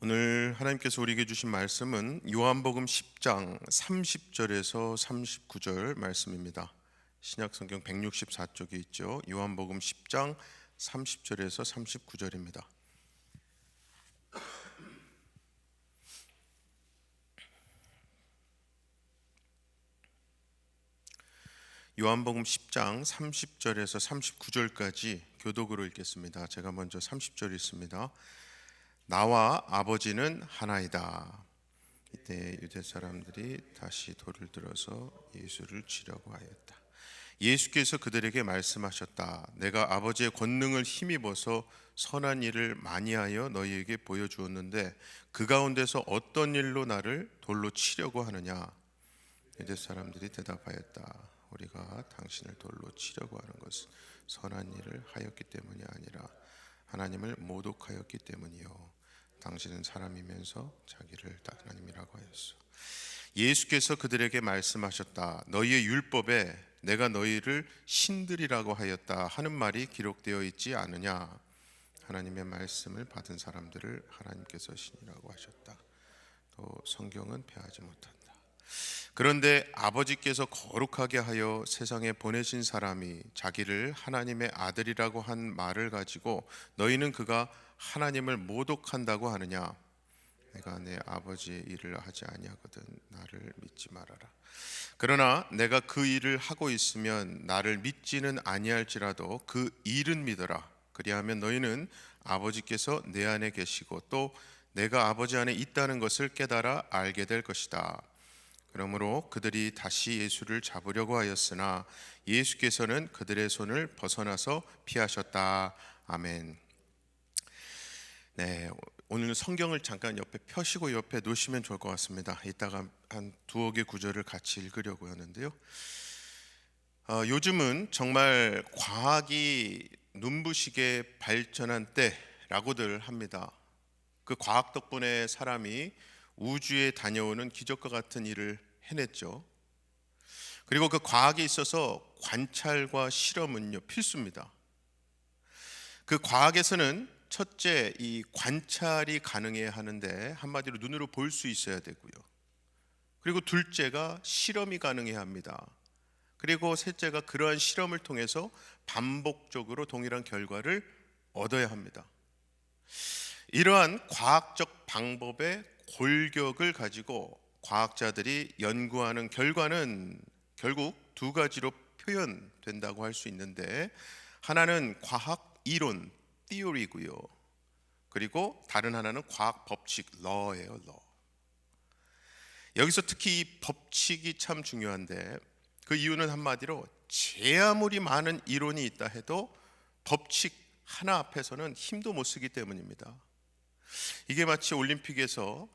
오늘 하나님께서 우리에게 주신 말씀은 요한복음 10장 30절에서 39절 말씀입니다. 신약성경 164쪽에 있죠. 요한복음 10장 30절에서 39절입니다. 요한복음 10장 30절에서 39절까지 교독으로 읽겠습니다. 제가 먼저 30절 읽습니다. 나와 아버지는 하나이다. 이때 유대 사람들이 다시 돌을 들어서 예수를 치려고 하였다. 예수께서 그들에게 말씀하셨다. 내가 아버지의 권능을 힘입어서 선한 일을 많이 하여 너희에게 보여주었는데 그 가운데서 어떤 일로 나를 돌로 치려고 하느냐? 유대 사람들이 대답하였다. 우리가 당신을 돌로 치려고 하는 것은 선한 일을 하였기 때문이 아니라 하나님을 모독하였기 때문이요. 당신은 사람이면서 자기를 하나님이라고 하였소. 예수께서 그들에게 말씀하셨다. 너희의 율법에 내가 너희를 신들이라고 하였다 하는 말이 기록되어 있지 않으냐? 하나님의 말씀을 받은 사람들을 하나님께서 신이라고 하셨다. 또 성경은 폐하지 못한다. 그런데 아버지께서 거룩하게 하여 세상에 보내신 사람이 자기를 하나님의 아들이라고 한 말을 가지고 너희는 그가 하나님을 모독한다고 하느냐? 내가 내 아버지의 일을 하지 아니하거든 나를 믿지 말아라. 그러나 내가 그 일을 하고 있으면 나를 믿지는 아니할지라도 그 일은 믿어라. 그리하면 너희는 아버지께서 내 안에 계시고 또 내가 아버지 안에 있다는 것을 깨달아 알게 될 것이다. 그러므로 그들이 다시 예수를 잡으려고 하였으나 예수께서는 그들의 손을 벗어나서 피하셨다. 아멘. 네, 오늘 성경을 잠깐 옆에 펴시고 옆에 놓으시면 좋을 것 같습니다. 이따가 한 두어 개 구절을 같이 읽으려고 하는데요. 요즘은 정말 과학이 눈부시게 발전한 때라고들 합니다. 그 과학 덕분에 사람이 우주에 다녀오는 기적과 같은 일을 해냈죠. 그리고 그 과학에 있어서 관찰과 실험은요 필수입니다. 그 과학에서는 첫째, 이 관찰이 가능해야 하는데 한마디로 눈으로 볼 수 있어야 되고요. 그리고 둘째가 실험이 가능해야 합니다. 그리고 셋째가 그러한 실험을 통해서 반복적으로 동일한 결과를 얻어야 합니다. 이러한 과학적 방법의 골격을 가지고 과학자들이 연구하는 결과는 결국 두 가지로 표현된다고 할 수 있는데, 하나는 과학 이론 theory고요. 그리고 다른 하나는 과학 법칙 law예요, law. 여기서 특히 이 법칙이 참 중요한데, 그 이유는 한마디로 제 아무리 많은 이론이 있다 해도 법칙 하나 앞에서는 힘도 못 쓰기 때문입니다. 이게 마치 올림픽에서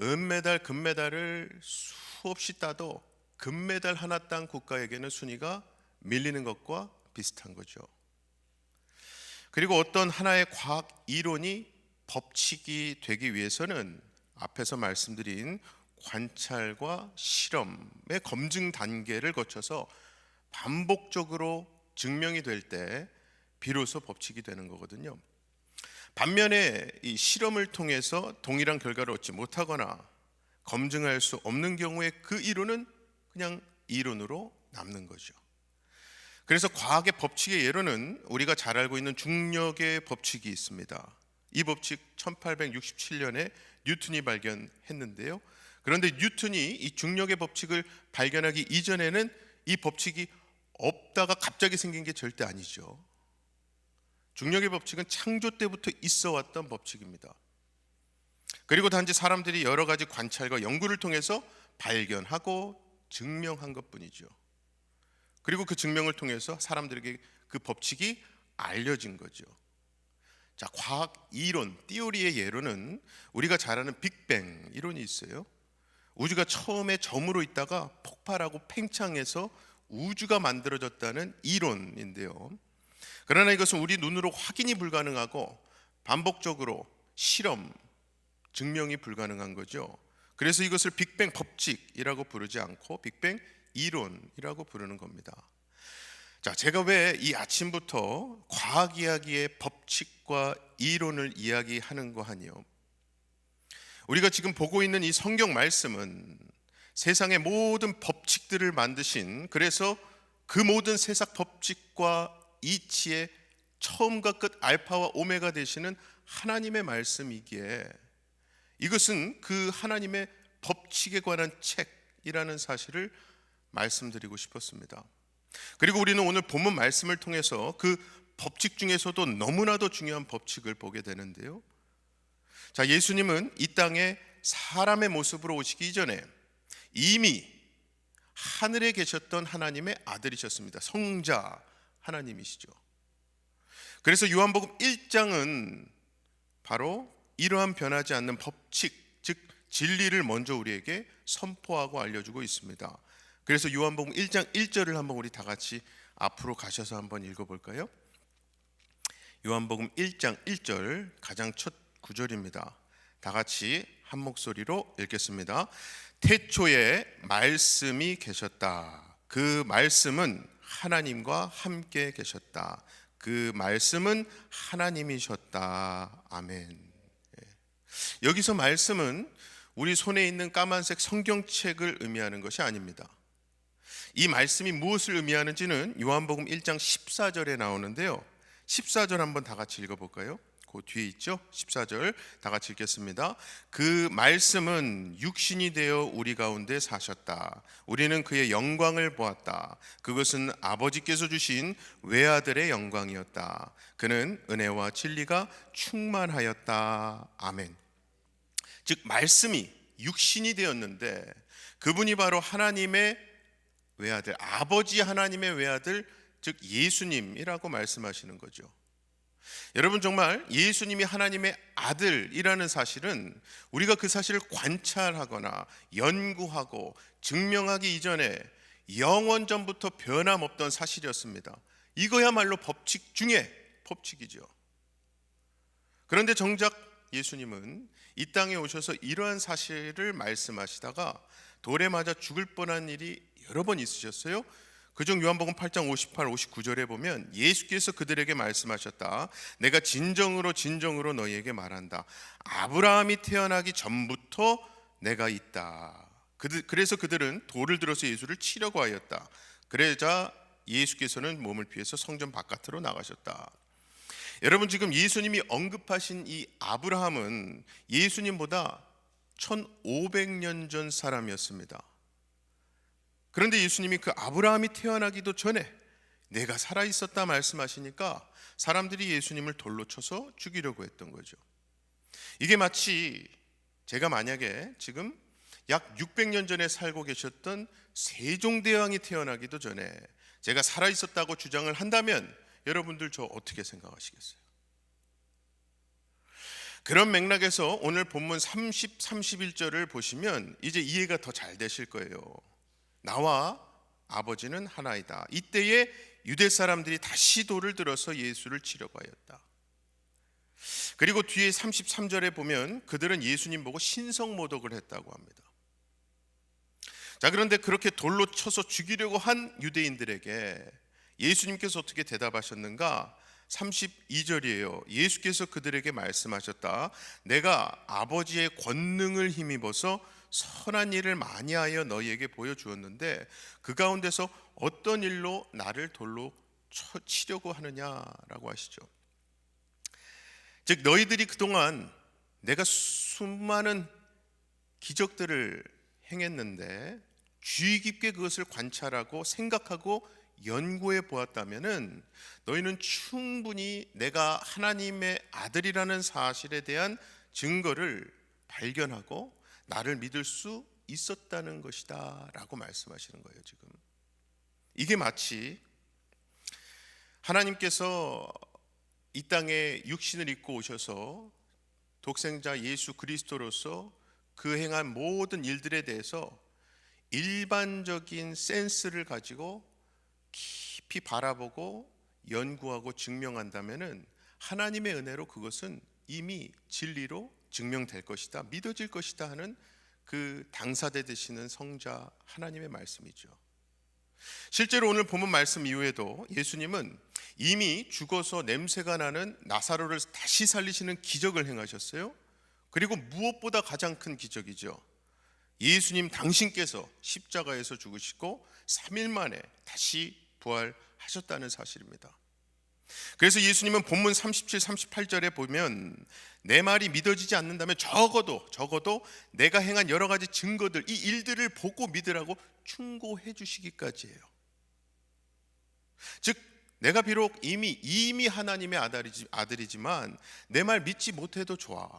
은메달, 금메달을 수없이 따도 금메달 하나 딴 국가에게는 순위가 밀리는 것과 비슷한 거죠. 그리고 어떤 하나의 과학 이론이 법칙이 되기 위해서는 앞에서 말씀드린 관찰과 실험의 검증 단계를 거쳐서 반복적으로 증명이 될 때 비로소 법칙이 되는 거거든요. 반면에 이 실험을 통해서 동일한 결과를 얻지 못하거나 검증할 수 없는 경우에 그 이론은 그냥 이론으로 남는 거죠. 그래서 과학의 법칙의 예로는 우리가 잘 알고 있는 중력의 법칙이 있습니다. 이 법칙 1867년에 뉴턴이 발견했는데요. 그런데 뉴턴이 이 중력의 법칙을 발견하기 이전에는 이 법칙이 없다가 갑자기 생긴 게 절대 아니죠. 중력의 법칙은 창조 때부터 있어 왔던 법칙입니다. 그리고 단지 사람들이 여러 가지 관찰과 연구를 통해서 발견하고 증명한 것뿐이죠. 그리고 그 증명을 통해서 사람들에게 그 법칙이 알려진 거죠. 자, 과학 이론, 띠오리의 예로는 우리가 잘 아는 빅뱅 이론이 있어요. 우주가 처음에 점으로 있다가 폭발하고 팽창해서 우주가 만들어졌다는 이론인데요. 그러나 이것은 우리 눈으로 확인이 불가능하고 반복적으로 실험, 증명이 불가능한 거죠. 그래서 이것을 빅뱅 법칙이라고 부르지 않고 빅뱅 이론이라고 부르는 겁니다. 자, 제가 왜 이 아침부터 과학 이야기의 법칙과 이론을 이야기하는 거 하니요? 우리가 지금 보고 있는 이 성경 말씀은 세상의 모든 법칙들을 만드신, 그래서 그 모든 세상 법칙과 이치의 처음과 끝 알파와 오메가 되시는 하나님의 말씀이기에 이것은 그 하나님의 법칙에 관한 책이라는 사실을 말씀드리고 싶었습니다. 그리고 우리는 오늘 본문 말씀을 통해서 그 법칙 중에서도 너무나도 중요한 법칙을 보게 되는데요. 자, 예수님은 이 땅에 사람의 모습으로 오시기 이전에 이미 하늘에 계셨던 하나님의 아들이셨습니다. 성자 하나님이시죠. 그래서 요한복음 1장은 바로 이러한 변하지 않는 법칙, 즉 진리를 먼저 우리에게 선포하고 알려주고 있습니다. 그래서 요한복음 1장 1절을 한번 우리 다 같이 앞으로 가셔서 한번 읽어볼까요? 요한복음 1장 1절 가장 첫 구절입니다. 다 같이 한 목소리로 읽겠습니다. 태초에 말씀이 계셨다. 그 말씀은 하나님과 함께 계셨다. 그 말씀은 하나님이셨다. 아멘. 여기서 말씀은 우리 손에 있는 까만색 성경책을 의미하는 것이 아닙니다. 이 말씀이 무엇을 의미하는지는 요한복음 1장 14절에 나오는데요. 14절 한번 다 같이 읽어볼까요? 그 뒤에 있죠? 14절 다 같이 읽겠습니다. 그 말씀은 육신이 되어 우리 가운데 사셨다. 우리는 그의 영광을 보았다. 그것은 아버지께서 주신 외아들의 영광이었다. 그는 은혜와 진리가 충만하였다. 아멘. 즉 말씀이 육신이 되었는데 그분이 바로 하나님의 외아들, 아버지 하나님의 외아들, 즉 예수님이라고 말씀하시는 거죠. 여러분, 정말 예수님이 하나님의 아들이라는 사실은 우리가 그 사실을 관찰하거나 연구하고 증명하기 이전에 영원전부터 변함없던 사실이었습니다. 이거야말로 법칙 중에 법칙이죠. 그런데 정작 예수님은 이 땅에 오셔서 이러한 사실을 말씀하시다가 돌에 맞아 죽을 뻔한 일이 여러 번 있으셨어요. 그중 요한복음 8장 58, 59절에 보면 예수께서 그들에게 말씀하셨다. 내가 진정으로 진정으로 너희에게 말한다. 아브라함이 태어나기 전부터 내가 있다. 그래서 그들은 돌을 들어서 예수를 치려고 하였다. 그러자 예수께서는 몸을 피해서 성전 바깥으로 나가셨다. 여러분, 지금 예수님이 언급하신 이 아브라함은 예수님보다 1500년 전 사람이었습니다. 그런데 예수님이 그 아브라함이 태어나기도 전에 내가 살아있었다 말씀하시니까 사람들이 예수님을 돌로 쳐서 죽이려고 했던 거죠. 이게 마치 제가 만약에 지금 약 600년 전에 살고 계셨던 세종대왕이 태어나기도 전에 제가 살아있었다고 주장을 한다면 여러분들 저 어떻게 생각하시겠어요? 그런 맥락에서 오늘 본문 30, 31절을 보시면 이제 이해가 더 잘 되실 거예요. 나와 아버지는 하나이다. 이때에 유대 사람들이 다시 돌을 들어서 예수를 치려고 하였다. 그리고 뒤에 33절에 보면 그들은 예수님 보고 신성모독을 했다고 합니다. 자, 그런데 그렇게 돌로 쳐서 죽이려고 한 유대인들에게 예수님께서 어떻게 대답하셨는가? 32절이에요. 예수께서 그들에게 말씀하셨다. 내가 아버지의 권능을 힘입어서 선한 일을 많이 하여 너희에게 보여주었는데 그 가운데서 어떤 일로 나를 돌로 치려고 하느냐라고 하시죠. 즉 너희들이 그동안 내가 수많은 기적들을 행했는데 주의 깊게 그것을 관찰하고 생각하고 연구해 보았다면은 너희는 충분히 내가 하나님의 아들이라는 사실에 대한 증거를 발견하고 나를 믿을 수 있었다는 것이다 라고 말씀하시는 거예요. 지금 이게 마치 하나님께서 이 땅에 육신을 입고 오셔서 독생자 예수 그리스도로서 그 행한 모든 일들에 대해서 일반적인 센스를 가지고 깊이 바라보고 연구하고 증명한다면은 하나님의 은혜로 그것은 이미 진리로 증명될 것이다, 믿어질 것이다 하는 그 당사자 되시는 성자 하나님의 말씀이죠. 실제로 오늘 본문 말씀 이후에도 예수님은 이미 죽어서 냄새가 나는 나사로를 다시 살리시는 기적을 행하셨어요. 그리고 무엇보다 가장 큰 기적이죠. 예수님 당신께서 십자가에서 죽으시고 3일 만에 다시 부활하셨다는 사실입니다. 그래서 예수님은 본문 37, 38절에 보면 내 말이 믿어지지 않는다면 적어도 내가 행한 여러 가지 증거들, 이 일들을 보고 믿으라고 충고해 주시기까지 해요. 즉 내가 비록 이미 하나님의 아들이지만 내 말 믿지 못해도 좋아.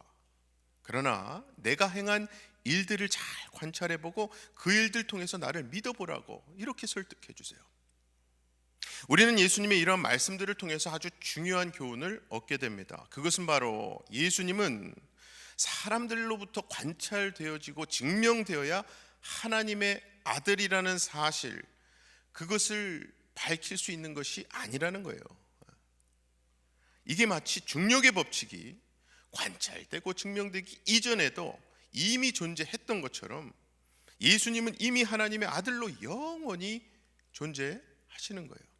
그러나 내가 행한 일들을 잘 관찰해보고 그 일들 통해서 나를 믿어보라고 이렇게 설득해 주세요. 우리는 예수님의 이런 말씀들을 통해서 아주 중요한 교훈을 얻게 됩니다. 그것은 바로 예수님은 사람들로부터 관찰되어지고 증명되어야 하나님의 아들이라는 사실, 그것을 밝힐 수 있는 것이 아니라는 거예요. 이게 마치 중력의 법칙이 관찰되고 증명되기 이전에도 이미 존재했던 것처럼 예수님은 이미 하나님의 아들로 영원히 존재하시는 거예요.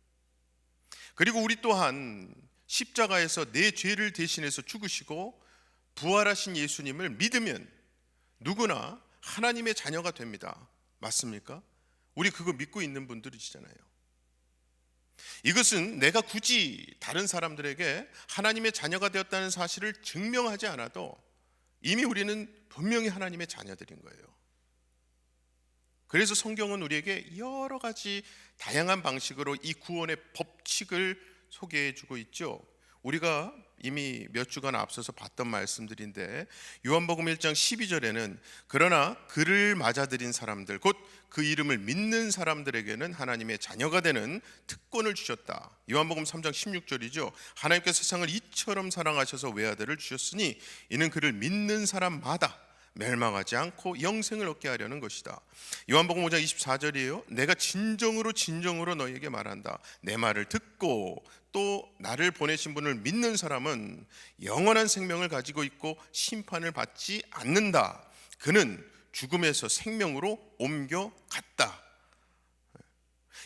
그리고 우리 또한 십자가에서 내 죄를 대신해서 죽으시고 부활하신 예수님을 믿으면 누구나 하나님의 자녀가 됩니다. 맞습니까? 우리 그거 믿고 있는 분들이시잖아요. 이것은 내가 굳이 다른 사람들에게 하나님의 자녀가 되었다는 사실을 증명하지 않아도 이미 우리는 분명히 하나님의 자녀들인 거예요. 그래서 성경은 우리에게 여러 가지 다양한 방식으로 이 구원의 법칙을 소개해 주고 있죠. 우리가 이미 몇 주간 앞서서 봤던 말씀들인데 요한복음 1장 12절에는 그러나 그를 맞아들인 사람들, 곧 그 이름을 믿는 사람들에게는 하나님의 자녀가 되는 특권을 주셨다. 요한복음 3장 16절이죠. 하나님께서 세상을 이처럼 사랑하셔서 외아들을 주셨으니 이는 그를 믿는 사람마다 멸망하지 않고 영생을 얻게 하려는 것이다. 요한복음 5장 24절이에요. 내가 진정으로 너희에게 말한다. 내 말을 듣고 또 나를 보내신 분을 믿는 사람은 영원한 생명을 가지고 있고 심판을 받지 않는다. 그는 죽음에서 생명으로 옮겨갔다.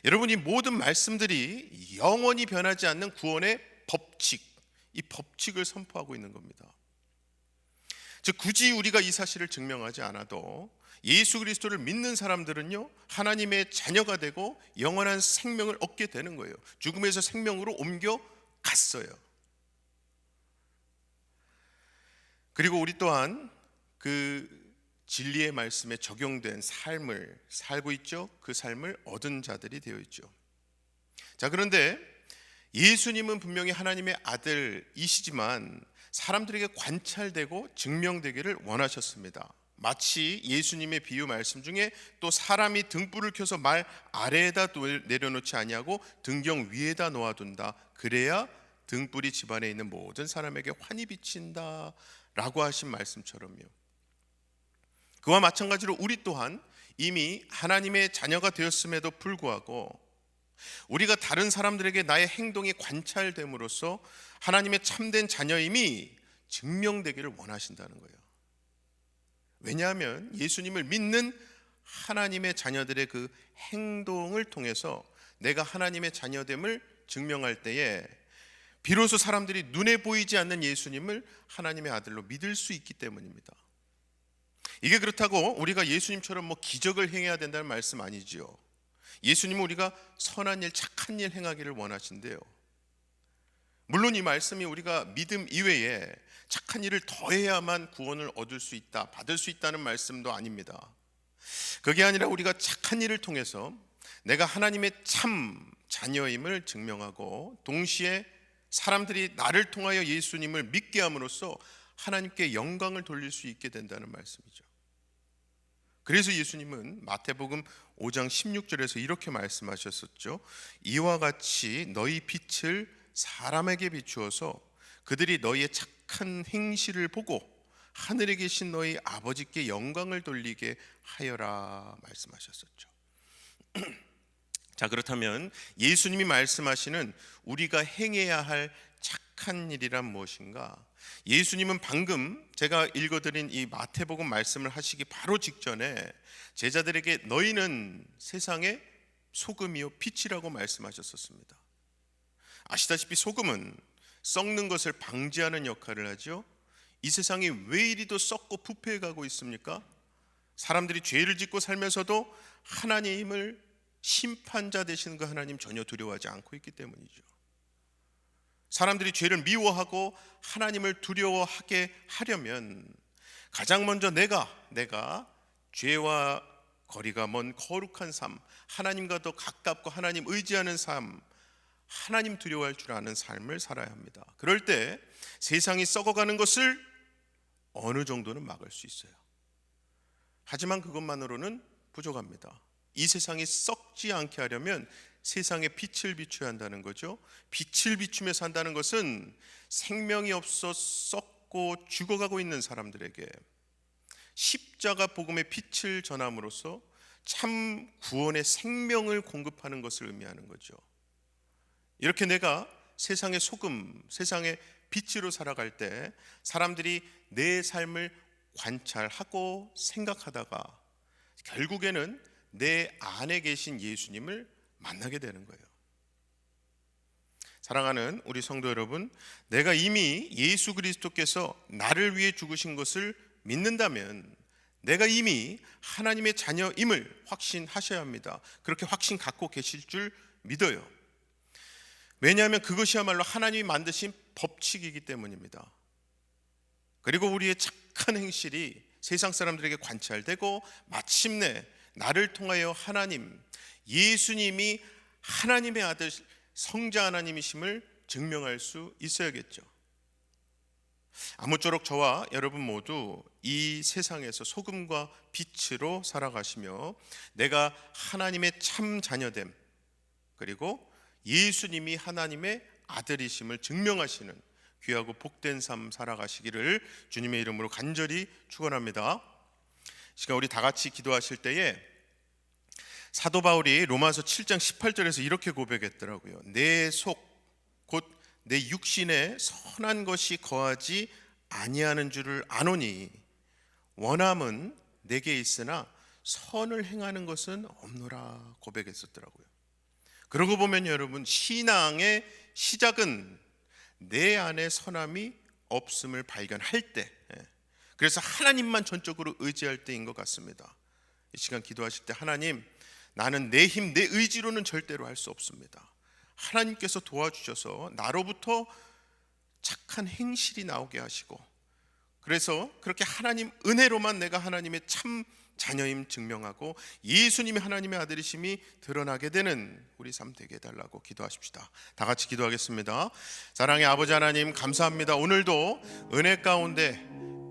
여러분, 이 모든 말씀들이 영원히 변하지 않는 구원의 법칙, 이 법칙을 선포하고 있는 겁니다. 즉 굳이 우리가 이 사실을 증명하지 않아도 예수 그리스도를 믿는 사람들은요 하나님의 자녀가 되고 영원한 생명을 얻게 되는 거예요. 죽음에서 생명으로 옮겨갔어요. 그리고 우리 또한 그 진리의 말씀에 적용된 삶을 살고 있죠. 그 삶을 얻은 자들이 되어 있죠. 자, 그런데 예수님은 분명히 하나님의 아들이시지만 사람들에게 관찰되고 증명되기를 원하셨습니다. 마치 예수님의 비유 말씀 중에 또 사람이 등불을 켜서 말 아래에다 내려놓지 아니하고 등경 위에다 놓아둔다. 그래야 등불이 집안에 있는 모든 사람에게 환히 비친다 라고 하신 말씀처럼요. 그와 마찬가지로 우리 또한 이미 하나님의 자녀가 되었음에도 불구하고 우리가 다른 사람들에게 나의 행동이 관찰됨으로써 하나님의 참된 자녀임이 증명되기를 원하신다는 거예요. 왜냐하면 예수님을 믿는 하나님의 자녀들의 그 행동을 통해서 내가 하나님의 자녀됨을 증명할 때에 비로소 사람들이 눈에 보이지 않는 예수님을 하나님의 아들로 믿을 수 있기 때문입니다. 이게 그렇다고 우리가 예수님처럼 기적을 행해야 된다는 말씀 아니지요. 예수님은 우리가 선한 일, 착한 일 행하기를 원하신대요. 물론 이 말씀이 우리가 믿음 이외에 착한 일을 더해야만 구원을 얻을 수 있다, 받을 수 있다는 말씀도 아닙니다. 그게 아니라 우리가 착한 일을 통해서 내가 하나님의 참 자녀임을 증명하고 동시에 사람들이 나를 통하여 예수님을 믿게 함으로써 하나님께 영광을 돌릴 수 있게 된다는 말씀이죠. 그래서 예수님은 마태복음 5장 16절에서 이렇게 말씀하셨었죠. 이와 같이 너희 빛을 사람에게 비추어서 그들이 너희의 착한 행실을 보고 하늘에 계신 너희 아버지께 영광을 돌리게 하여라 말씀하셨었죠. 자, 그렇다면 예수님이 말씀하시는 우리가 행해야 할 착한 일이란 무엇인가? 예수님은 방금 제가 읽어드린 이 마태복음 말씀을 하시기 바로 직전에 제자들에게 너희는 세상의 소금이요 빛이라고 말씀하셨었습니다. 아시다시피 소금은 썩는 것을 방지하는 역할을 하죠. 이 세상이 왜 이리도 썩고 부패해 가고 있습니까? 사람들이 죄를 짓고 살면서도 하나님을 심판자 되시는 그 하나님 전혀 두려워하지 않고 있기 때문이죠. 사람들이 죄를 미워하고 하나님을 두려워하게 하려면 가장 먼저 내가 죄와 거리가 먼 거룩한 삶, 하나님과 더 가깝고 하나님 의지하는 삶, 하나님 두려워할 줄 아는 삶을 살아야 합니다. 그럴 때 세상이 썩어가는 것을 어느 정도는 막을 수 있어요. 하지만 그것만으로는 부족합니다. 이 세상이 썩지 않게 하려면 세상에 빛을 비춰야 한다는 거죠. 빛을 비추며 산다는 것은 생명이 없어 썩고 죽어가고 있는 사람들에게 십자가 복음의 빛을 전함으로써 참 구원의 생명을 공급하는 것을 의미하는 거죠. 이렇게 내가 세상의 소금, 세상의 빛으로 살아갈 때 사람들이 내 삶을 관찰하고 생각하다가 결국에는 내 안에 계신 예수님을 만나게 되는 거예요. 사랑하는 우리 성도 여러분, 내가 이미 예수 그리스도께서 나를 위해 죽으신 것을 믿는다면 내가 이미 하나님의 자녀임을 확신하셔야 합니다. 그렇게 확신 갖고 계실 줄 믿어요. 왜냐하면 그것이야말로 하나님이 만드신 법칙이기 때문입니다. 그리고 우리의 착한 행실이 세상 사람들에게 관찰되고 마침내 나를 통하여 하나님, 예수님이 하나님의 아들 성자 하나님이심을 증명할 수 있어야겠죠. 아무쪼록 저와 여러분 모두 이 세상에서 소금과 빛으로 살아가시며 내가 하나님의 참 자녀됨, 그리고 예수님이 하나님의 아들이심을 증명하시는 귀하고 복된 삶 살아가시기를 주님의 이름으로 간절히 축원합니다. 시간 우리 다 같이 기도하실 때에 사도 바울이 로마서 7장 18절에서 이렇게 고백했더라고요. 내 속 곧 내 육신에 선한 것이 거하지 아니하는 줄을 아노니 원함은 내게 있으나 선을 행하는 것은 없노라 고백했었더라고요. 그러고 보면 여러분, 신앙의 시작은 내 안에 선함이 없음을 발견할 때, 그래서 하나님만 전적으로 의지할 때인 것 같습니다. 이 시간 기도하실 때 하나님, 나는 내 힘, 내 의지로는 절대로 할 수 없습니다. 하나님께서 도와주셔서 나로부터 착한 행실이 나오게 하시고, 그래서 그렇게 하나님 은혜로만 내가 하나님의 참 자녀임 증명하고 예수님이 하나님의 아들이심이 드러나게 되는 우리 삶 되게 해달라고 기도하십시다. 다 같이 기도하겠습니다. 사랑의 아버지 하나님, 감사합니다. 오늘도 은혜 가운데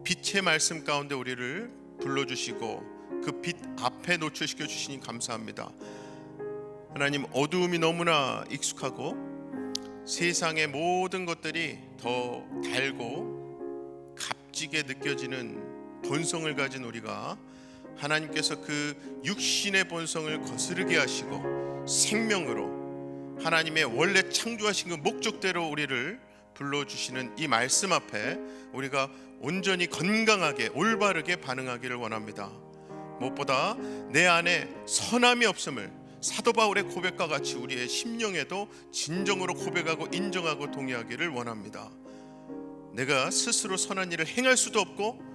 빛의 말씀 가운데 우리를 불러주시고 그 빛 앞에 노출시켜 주시니 감사합니다. 하나님, 어두움이 너무나 익숙하고 세상의 모든 것들이 더 달고 값지게 느껴지는 본성을 가진 우리가 하나님께서 그 육신의 본성을 거스르게 하시고 생명으로 하나님의 원래 창조하신 그 목적대로 우리를 불러주시는 이 말씀 앞에 우리가 온전히 건강하게 올바르게 반응하기를 원합니다. 무엇보다 내 안에 선함이 없음을 사도 바울의 고백과 같이 우리의 심령에도 진정으로 고백하고 인정하고 동의하기를 원합니다. 내가 스스로 선한 일을 행할 수도 없고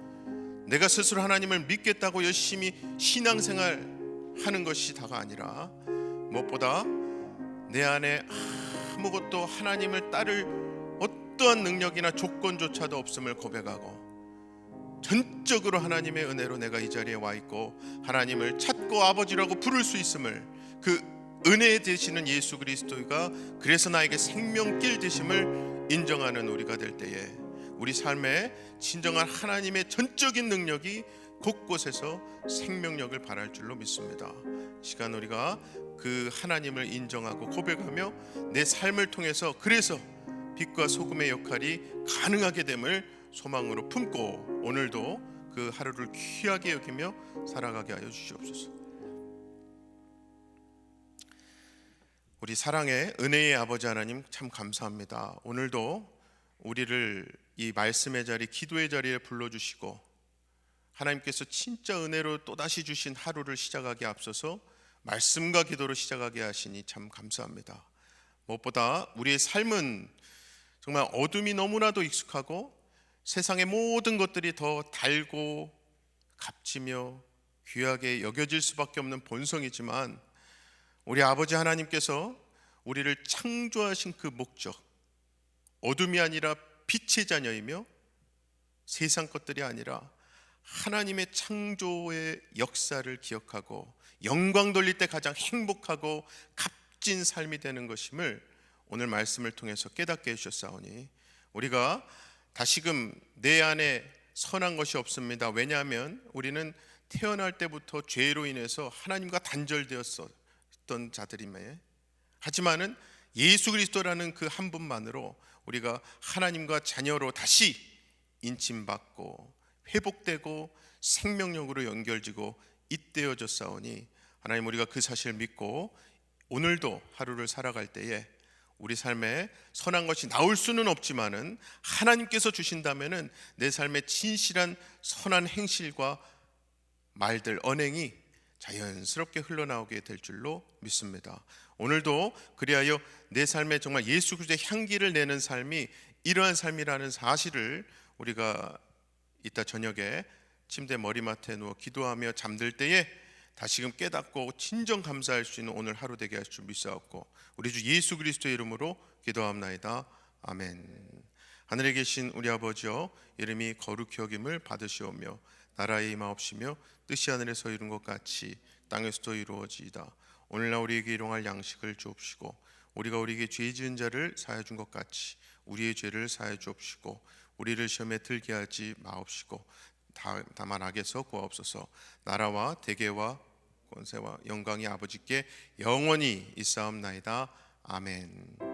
내가 스스로 하나님을 믿겠다고 열심히 신앙생활 하는 것이 다가 아니라 무엇보다 내 안에 아무것도 하나님을 따를 어떠한 능력이나 조건조차도 없음을 고백하고 전적으로 하나님의 은혜로 내가 이 자리에 와 있고 하나님을 찾고 아버지라고 부를 수 있음을, 그 은혜 되시는 예수 그리스도가 그래서 나에게 생명길 되심을 인정하는 우리가 될 때에 우리 삶에 진정한 하나님의 전적인 능력이 곳곳에서 생명력을 발할 줄로 믿습니다. 시간 우리가 그 하나님을 인정하고 고백하며 내 삶을 통해서 그래서 빛과 소금의 역할이 가능하게 됨을 소망으로 품고 오늘도 그 하루를 귀하게 여기며 살아가게 하여 주시옵소서. 우리 사랑의 은혜의 아버지 하나님, 참 감사합니다. 오늘도 우리를 이 말씀의 자리, 기도의 자리에 불러주시고 하나님께서 진짜 은혜로 또다시 주신 하루를 시작하기에 앞서서 말씀과 기도로 시작하게 하시니 참 감사합니다. 무엇보다 우리의 삶은 정말 어둠이 너무나도 익숙하고 세상의 모든 것들이 더 달고 값지며 귀하게 여겨질 수밖에 없는 본성이지만 우리 아버지 하나님께서 우리를 창조하신 그 목적, 어둠이 아니라 빛의 자녀이며 세상 것들이 아니라 하나님의 창조의 역사를 기억하고 영광 돌릴 때 가장 행복하고 값진 삶이 되는 것임을 오늘 말씀을 통해서 깨닫게 해주셨사오니 우리가 다시금 내 안에 선한 것이 없습니다. 왜냐하면 우리는 태어날 때부터 죄로 인해서 하나님과 단절되었던 자들임에, 하지만은 예수 그리스도라는 그 한 분만으로 우리가 하나님과 자녀로 다시 인침받고 회복되고 생명력으로 연결지고 잇대어졌사오니 하나님, 우리가 그 사실을 믿고 오늘도 하루를 살아갈 때에 우리 삶에 선한 것이 나올 수는 없지만은 하나님께서 주신다면은 내 삶에 진실한 선한 행실과 말들, 언행이 자연스럽게 흘러나오게 될 줄로 믿습니다. 오늘도 그리하여 내 삶에 정말 예수 그리스도의 향기를 내는 삶이 이러한 삶이라는 사실을 우리가 이따 저녁에 침대 머리맡에 누워 기도하며 잠들 때에 다시금 깨닫고 진정 감사할 수 있는 오늘 하루 되게 하실 줄 믿사옵고 우리 주 예수 그리스도의 이름으로 기도합나이다. 아멘. 하늘에 계신 우리 아버지여, 이름이 거룩히 여김을 받으시오며 나라의 임하옵시며 뜻이 하늘에서 이룬 것 같이 땅에서도 이루어지이다. 오늘날 우리에게 일용할 양식을 주옵시고 우리가 우리에게 죄 지은 자를 사하여 준 것 같이 우리의 죄를 사하여 주옵시고 우리를 시험에 들게 하지 마옵시고 다만 악에서 구하옵소서. 나라와 대계와 권세와 영광이 아버지께 영원히 있사옵나이다. 아멘.